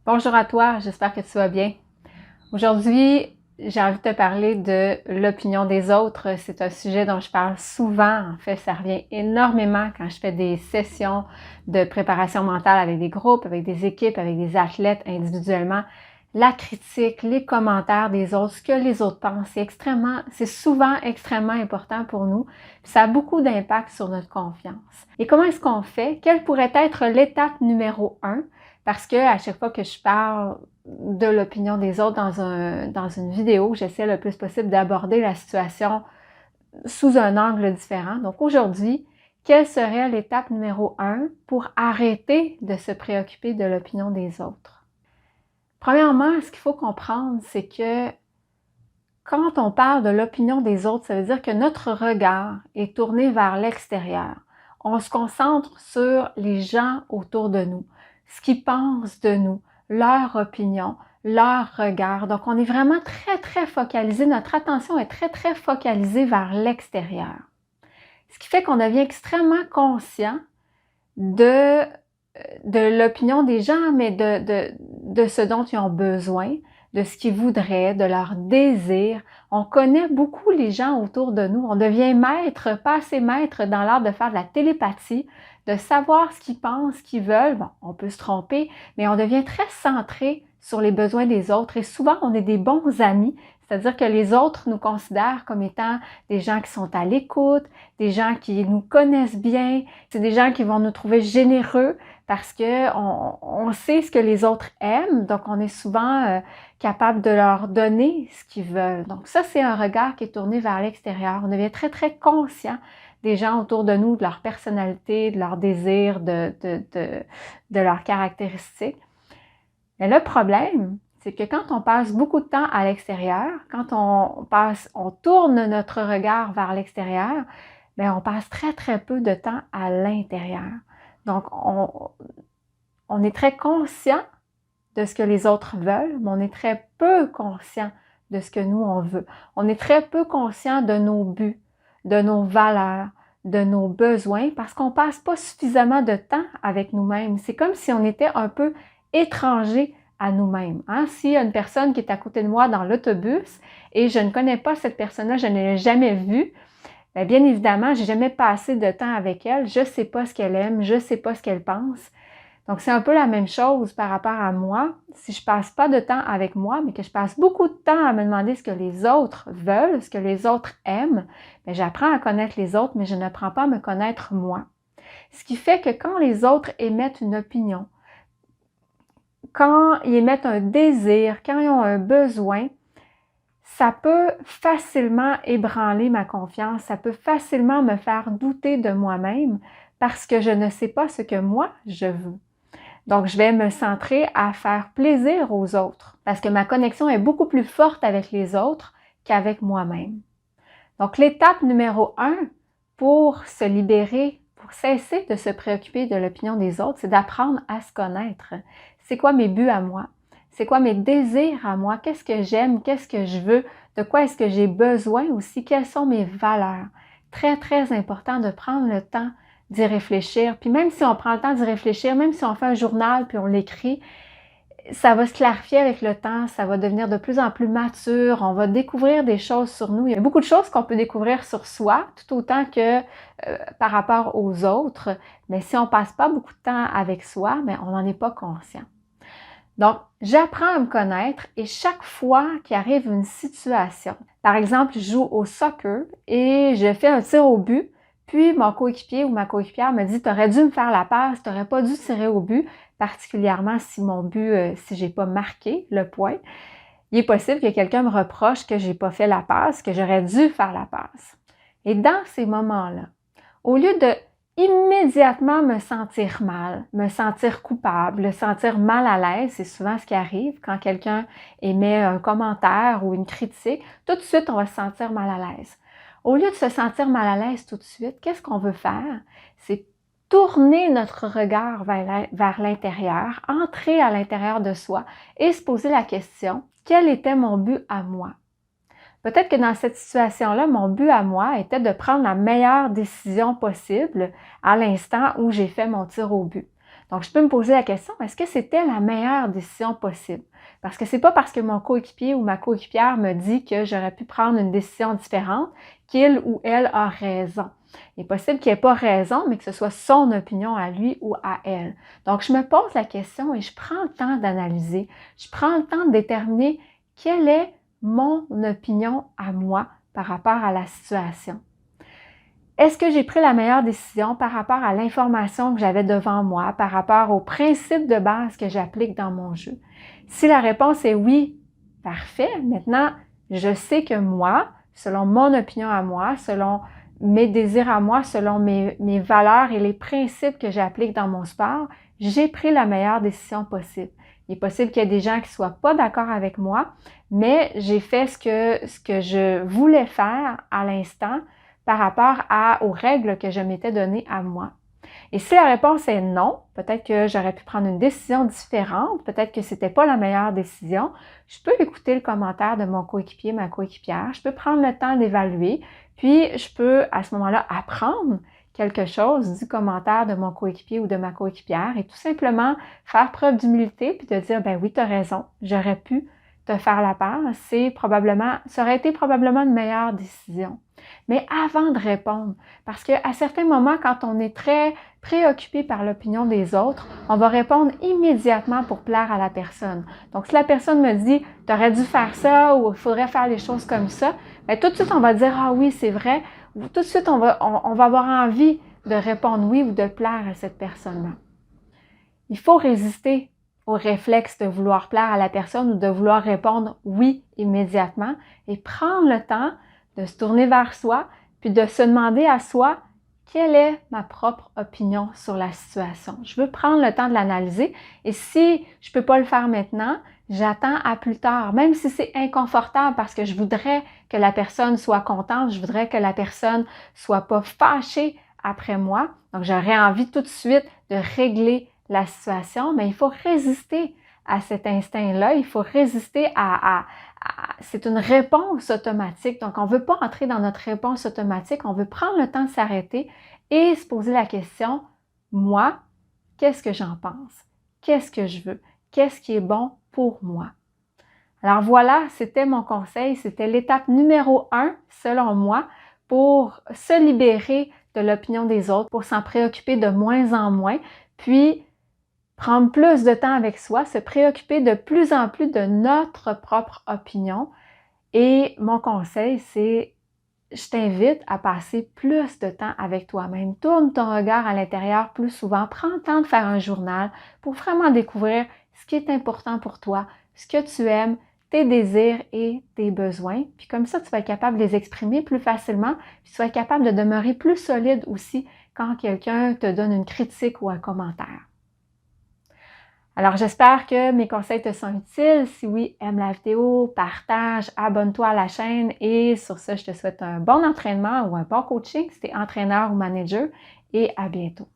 Bonjour à toi, j'espère que tu vas bien. Aujourd'hui, j'ai envie de te parler de l'opinion des autres. C'est un sujet dont je parle souvent. En fait, ça revient énormément quand je fais des sessions de préparation mentale avec des groupes, avec des équipes, avec des athlètes individuellement. La critique, les commentaires des autres, ce que les autres pensent, c'est souvent extrêmement important pour nous. Ça a beaucoup d'impact sur notre confiance. Et comment est-ce qu'on fait? Quelle pourrait être l'étape numéro 1? Parce que à chaque fois que je parle de l'opinion des autres dans une vidéo, j'essaie le plus possible d'aborder la situation sous un angle différent. Donc aujourd'hui, quelle serait l'étape numéro 1 pour arrêter de se préoccuper de l'opinion des autres? Premièrement, ce qu'il faut comprendre, c'est que quand on parle de l'opinion des autres, ça veut dire que notre regard est tourné vers l'extérieur. On se concentre sur les gens autour de nous, ce qu'ils pensent de nous, leur opinion, leur regard. Donc, on est vraiment très focalisé, notre attention est très focalisée vers l'extérieur. Ce qui fait qu'on devient extrêmement conscient de l'opinion des gens, mais de ce dont ils ont besoin, de ce qu'ils voudraient, de leurs désirs. On connaît beaucoup les gens autour de nous. On devient maître, pas assez maître dans l'art de faire de la télépathie, de savoir ce qu'ils pensent, ce qu'ils veulent. Bon, on peut se tromper, mais on devient très centré sur les besoins des autres. Et souvent, on est des bons amis, c'est-à-dire que les autres nous considèrent comme étant des gens qui sont à l'écoute, des gens qui nous connaissent bien, c'est des gens qui vont nous trouver généreux parce que on sait ce que les autres aiment, donc on est souvent capable de leur donner ce qu'ils veulent. Donc ça, c'est un regard qui est tourné vers l'extérieur. On devient très conscient des gens autour de nous, de leur personnalité, de leurs désirs, de leurs caractéristiques. Mais le problème, c'est que quand on passe beaucoup de temps à l'extérieur, quand on tourne notre regard vers l'extérieur, bien, on passe très peu de temps à l'intérieur. Donc, on est très conscient de ce que les autres veulent, mais on est très peu conscient de ce que nous, on veut. On est très peu conscient de nos buts, de nos valeurs, de nos besoins, parce qu'on passe pas suffisamment de temps avec nous-mêmes. C'est comme si on était un peu étranger à nous-mêmes. Hein? S'il y a une personne qui est à côté de moi dans l'autobus et je ne connais pas cette personne-là, je ne l'ai jamais vue, bien évidemment, j'ai jamais passé de temps avec elle, je ne sais pas ce qu'elle aime, je ne sais pas ce qu'elle pense. Donc, c'est un peu la même chose par rapport à moi. Si je passe pas de temps avec moi, mais que je passe beaucoup de temps à me demander ce que les autres veulent, ce que les autres aiment, bien, j'apprends à connaître les autres, mais je n'apprends pas à me connaître moi. Ce qui fait que quand les autres émettent une opinion, quand ils émettent un désir, quand ils ont un besoin, ça peut facilement ébranler ma confiance, ça peut facilement me faire douter de moi-même parce que je ne sais pas ce que moi je veux. Donc, je vais me centrer à faire plaisir aux autres parce que ma connexion est beaucoup plus forte avec les autres qu'avec moi-même. Donc, l'étape numéro 1 pour se libérer, pour cesser de se préoccuper de l'opinion des autres, c'est d'apprendre à se connaître. C'est quoi mes buts à moi? C'est quoi mes désirs à moi? Qu'est-ce que j'aime? Qu'est-ce que je veux? De quoi est-ce que j'ai besoin aussi? Quelles sont mes valeurs? Très important de prendre le temps d'y réfléchir. Puis même si on prend le temps d'y réfléchir, même si on fait un journal puis on l'écrit, ça va se clarifier avec le temps, ça va devenir de plus en plus mature, on va découvrir des choses sur nous. Il y a beaucoup de choses qu'on peut découvrir sur soi, tout autant que par rapport aux autres. Mais si on passe pas beaucoup de temps avec soi, mais on n'en est pas conscient. Donc, j'apprends à me connaître et chaque fois qu'il arrive une situation, par exemple, je joue au soccer et je fais un tir au but, puis mon coéquipier ou ma coéquipière me dit « T'aurais dû me faire la passe, t'aurais pas dû tirer au but », particulièrement si mon but, si j'ai pas marqué le point. Il est possible que quelqu'un me reproche que j'ai pas fait la passe, que j'aurais dû faire la passe. Et dans ces moments-là, au lieu de immédiatement me sentir mal, me sentir coupable, me sentir mal à l'aise, c'est souvent ce qui arrive quand quelqu'un émet un commentaire ou une critique, tout de suite on va se sentir mal à l'aise. Au lieu de se sentir mal à l'aise tout de suite, qu'est-ce qu'on veut faire? C'est tourner notre regard vers l'intérieur, entrer à l'intérieur de soi et se poser la question, quel était mon but à moi? Peut-être que dans cette situation-là, mon but à moi était de prendre la meilleure décision possible à l'instant où j'ai fait mon tir au but. Donc, je peux me poser la question, est-ce que c'était la meilleure décision possible? Parce que c'est pas parce que mon coéquipier ou ma coéquipière me dit que j'aurais pu prendre une décision différente qu'il ou elle a raison. Il est possible qu'il n'ait pas raison, mais que ce soit son opinion à lui ou à elle. Donc, je me pose la question et je prends le temps d'analyser. Je prends le temps de déterminer quelle est mon opinion à moi par rapport à la situation. Est-ce que j'ai pris la meilleure décision par rapport à l'information que j'avais devant moi, par rapport aux principes de base que j'applique dans mon jeu? Si la réponse est oui, parfait. Maintenant, je sais que moi, selon mon opinion à moi, selon mes désirs à moi, selon mes valeurs et les principes que j'applique dans mon sport, j'ai pris la meilleure décision possible. Il est possible qu'il y ait des gens qui ne soient pas d'accord avec moi, mais j'ai fait ce que je voulais faire à l'instant par rapport aux règles que je m'étais données à moi. Et si la réponse est non, peut-être que j'aurais pu prendre une décision différente, peut-être que c'était pas la meilleure décision, je peux écouter le commentaire de mon coéquipier, ma coéquipière, je peux prendre le temps d'évaluer, puis je peux à ce moment-là apprendre quelque chose du commentaire de mon coéquipier ou de ma coéquipière et tout simplement faire preuve d'humilité puis de dire, ben oui, tu as raison, j'aurais pu te faire la part, ça aurait été probablement une meilleure décision. Mais avant de répondre, parce qu'à certains moments, quand on est très préoccupé par l'opinion des autres, on va répondre immédiatement pour plaire à la personne. Donc, si la personne me dit « tu aurais dû faire ça » ou « il faudrait faire les choses comme ça », bien, tout de suite, on va dire « ah oui, c'est vrai », ou tout de suite, on va avoir envie de répondre oui ou de plaire à cette personne-là. Il faut résister au réflexe de vouloir plaire à la personne ou de vouloir répondre oui immédiatement et prendre le temps de se tourner vers soi, puis de se demander à soi quelle est ma propre opinion sur la situation. Je veux prendre le temps de l'analyser et si je ne peux pas le faire maintenant, j'attends à plus tard, même si c'est inconfortable parce que je voudrais que la personne soit contente, je voudrais que la personne soit pas fâchée après moi. Donc, j'aurais envie tout de suite de régler la situation, mais il faut résister à cet instinct-là, il faut résister c'est une réponse automatique. Donc, on ne veut pas entrer dans notre réponse automatique, on veut prendre le temps de s'arrêter et se poser la question, moi, qu'est-ce que j'en pense? Qu'est-ce que je veux? Qu'est-ce qui est bon pour moi? Alors voilà, c'était mon conseil, c'était l'étape numéro 1, selon moi, pour se libérer de l'opinion des autres, pour s'en préoccuper de moins en moins, puis prendre plus de temps avec soi, se préoccuper de plus en plus de notre propre opinion. Et mon conseil, c'est, je t'invite à passer plus de temps avec toi-même. Tourne ton regard à l'intérieur plus souvent. Prends le temps de faire un journal pour vraiment découvrir ce qui est important pour toi, ce que tu aimes, tes désirs et tes besoins. Puis comme ça, tu vas être capable de les exprimer plus facilement. Puis tu vas être capable de demeurer plus solide aussi quand quelqu'un te donne une critique ou un commentaire. Alors, j'espère que mes conseils te sont utiles. Si oui, aime la vidéo, partage, abonne-toi à la chaîne et sur ce, je te souhaite un bon entraînement ou un bon coaching si tu es entraîneur ou manager et à bientôt.